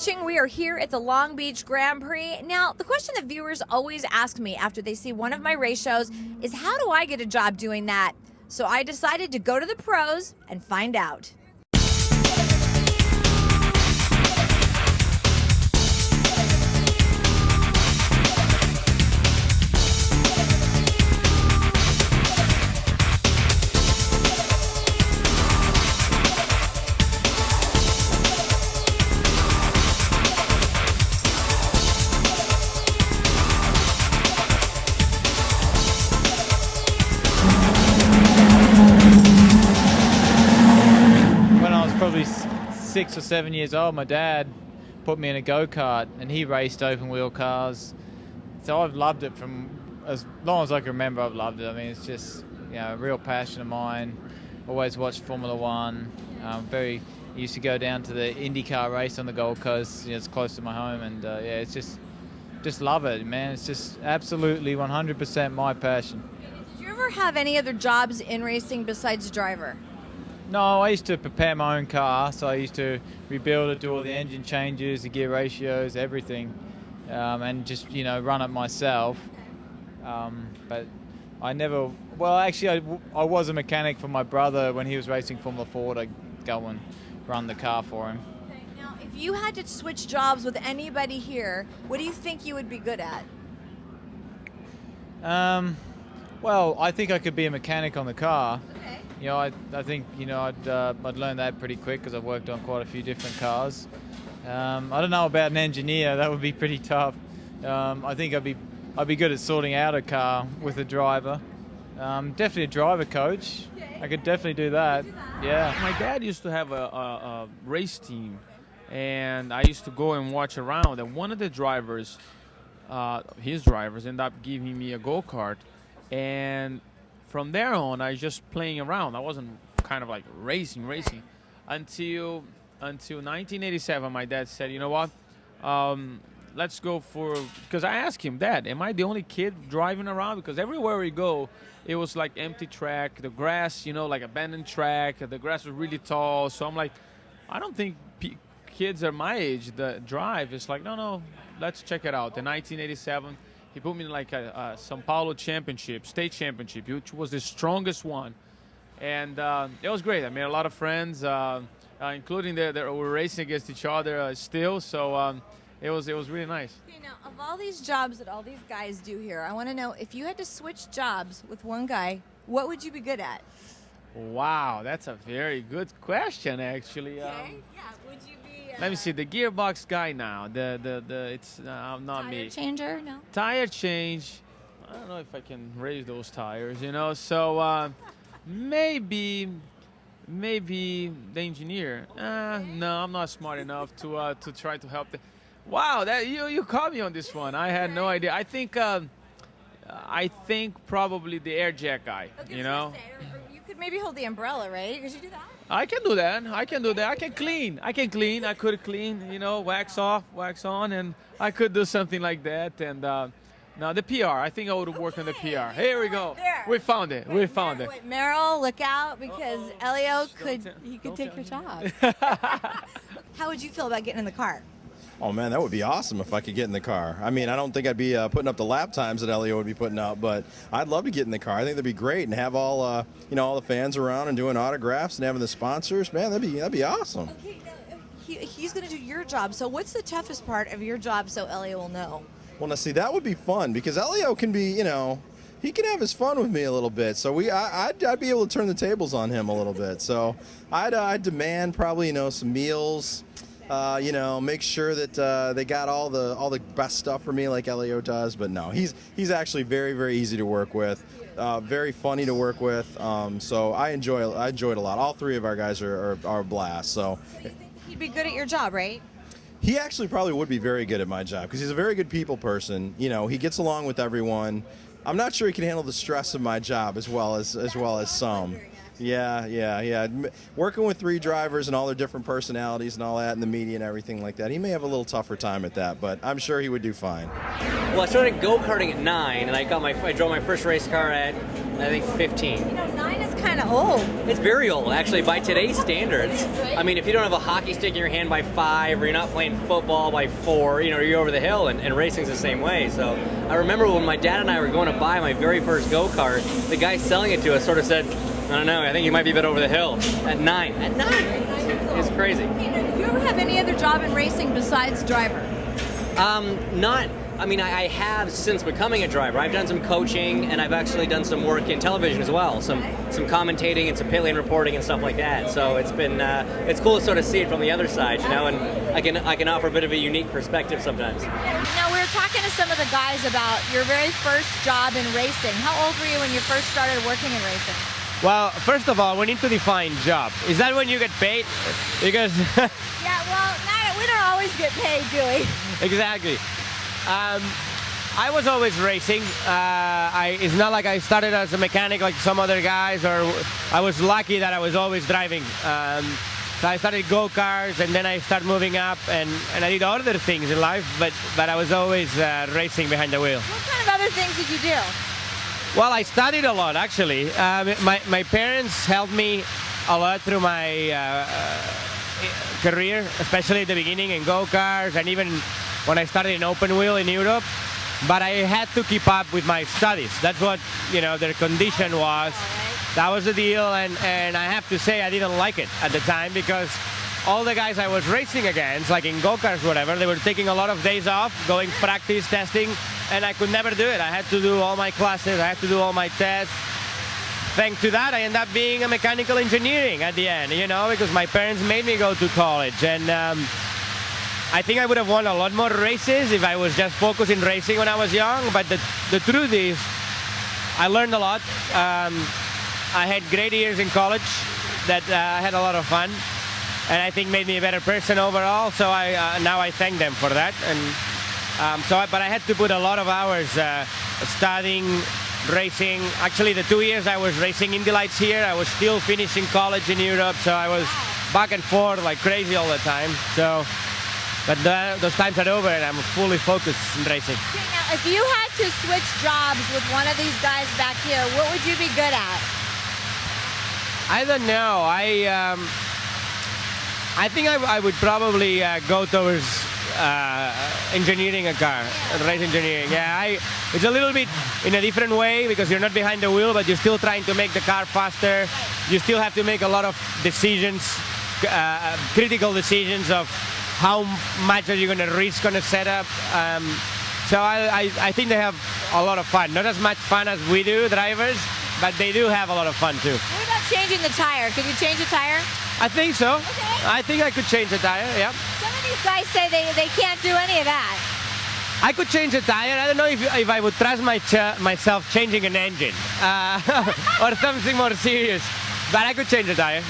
watching. We are here at the Long Beach Grand Prix. Now, the question that viewers always ask me after they see one of my race shows is, how do I get a job doing that? So I decided to go to the pros and find out. Probably 6 or 7 years old, my dad put me in a go-kart and he raced open wheel cars. So I've loved it from as long as I can remember. I've loved it. I mean, it's just, you know, a real passion of mine. Always watched Formula One. Used to go down to the INDY car race on the Gold Coast. You know, it's close to my home, and yeah, it's just love it, man. It's just absolutely 100% my passion. Did you ever have any other jobs in racing besides driver? No, I used to prepare my own car, so I used to rebuild it, do all the engine changes, the gear ratios, everything, and just, you know, run it myself. But I never, well, actually, I was a mechanic for my brother when he was racing Formula Ford. I'd go and run the car for him. Okay, now, if you had to switch jobs with anybody here, what do you think you would be good at? Well, I think I could be a mechanic on the car. Okay. You know, I think, you know, I'd learn that pretty quick because I've worked on quite a few different cars. I don't know about an engineer. That would be pretty tough. I think I'd be good at sorting out a car with a driver. Definitely a driver coach. Okay. I could definitely do that. Yeah. My dad used to have a race team, and I used to go and watch around. And one of the drivers, his drivers, ended up giving me a go-kart, and from there on, I was just playing around. I wasn't kind of like racing until 1987. My dad said, "You know what? Let's go for." Because I asked him, "Dad, am I the only kid driving around?" Because everywhere we go, it was like empty track, the grass, you know, like abandoned track. The grass was really tall. So I'm like, I don't think kids at my age that drive. It's like, no, let's check it out. In 1987. He put me in like a São Paulo championship, state championship, which was the strongest one. And it was great. I made a lot of friends, including that were racing against each other still. So it was really nice. Okay, now, of all these jobs that all these guys do here, I want to know, if you had to switch jobs with one guy, what would you be good at? Wow, that's a very good question, actually. Okay, yeah, would you be... Let me see, the gearbox guy now. It's not tire me. changer? No. Tire change. I don't know if I can raise those tires, you know. So maybe the engineer. No, I'm not smart enough to try to help. Wow, that you caught me on this one. I had no idea. I think probably the air jack guy. Okay, You know. You could maybe hold the umbrella, right? Could you do that? I can do that. I can clean. I could clean, you know, wax off, wax on, and I could do something like that. And now the PR, I think I would work on the PR. Here we go. There. We found it. We found it. Wait, Meryl, look out, because Elio could take your job. How would you feel about getting in the car? Oh, man, that would be awesome if I could get in the car. I mean, I don't think I'd be putting up the lap times that Elio would be putting up, but I'd love to get in the car. I think that'd be great, and have all all the fans around and doing autographs and having the sponsors. Man, that'd be awesome. Okay, now, he's going to do your job. So what's the toughest part of your job so Elio will know? Well, now, see, that would be fun because Elio can be, he can have his fun with me a little bit. So I'd be able to turn the tables on him a little bit. So I'd demand probably, some meals. Make sure that they got all the best stuff for me like Elio does. But no, he's actually very, very easy to work with, very funny to work with. So I enjoy it a lot. All three of our guys are a blast. So you think he'd be good at your job, right? he actually probably would be very good at my job because he's a very good people person. He gets along with everyone. I'm not sure he can handle the stress of my job as well as some. Yeah. Working with three drivers and all their different personalities and all that, and the media and everything like that, he may have a little tougher time at that, but I'm sure he would do fine. Well, I started go-karting at 9, and I drove my first race car at, I think, 15. 9 is kind kind of old. It's very old, actually, by today's standards. I mean, if you don't have a hockey stick in your hand by 5, or you're not playing football by 4, you know, you're over the hill, and racing's the same way. So I remember when my dad and I were going to buy my very first go-kart, the guy selling it to us sort of said, I don't know, I think you might be a bit over the hill. At 9. At 9! It's crazy. Do you ever have any other job in racing besides driver? I have since becoming a driver. I've done some coaching, and I've actually done some work in television as well, some commentating and some pit lane reporting and stuff like that. So it's been it's cool to sort of see it from the other side, you know, and I can offer a bit of a unique perspective sometimes. Now, we were talking to some of the guys about your very first job in racing. How old were you when you first started working in racing? Well, first of all, we need to define job. Is that when you get paid? Because Yeah, well, we don't always get paid, do we? exactly. I was always racing. It's not like I started as a mechanic like some other guys, or I was lucky that I was always driving. So I started go-karts, and then I started moving up, and I did other things in life, but I was always racing behind the wheel. What kind of other things did you do? Well, I studied a lot, actually. My parents helped me a lot through my career, especially at the beginning in go-karts, and even when I started in open wheel in Europe. But I had to keep up with my studies. That's what, you know, their condition was. That was the deal, and I have to say I didn't like it at the time, because all the guys I was racing against, like in go-karts, whatever, they were taking a lot of days off, going practice, testing, and I could never do it. I had to do all my classes, I had to do all my tests. Thanks to that, I ended up being a mechanical engineering at the end, you know, because my parents made me go to college. And I think I would have won a lot more races if I was just focused in racing when I was young. But the truth is, I learned a lot. I had great years in college that I had a lot of fun, and I think made me a better person overall. So now I thank them for that. And but I had to put a lot of hours studying, racing. Actually, the 2 years I was racing Indy lights here, I was still finishing college in Europe, so I was back and forth like crazy all the time. So, but those times are over, and I'm fully focused in racing. Okay, now, if you had to switch jobs with one of these guys back here, what would you be good at? I don't know. I think I would probably go towards engineering a car, race engineering. Yeah, it's a little bit in a different way, because you're not behind the wheel, but you're still trying to make the car faster. You still have to make a lot of decisions, critical decisions of how much are you going to risk on a setup. So I think they have a lot of fun. Not as much fun as we do, drivers, but they do have a lot of fun too. What about changing the tire? Could you change a tire? I think so. Okay. I think I could change a tire, yeah. Some of these guys say they can't do any of that. I could change a tire. I don't know if I would trust myself changing an engine or something more serious, but I could change a tire.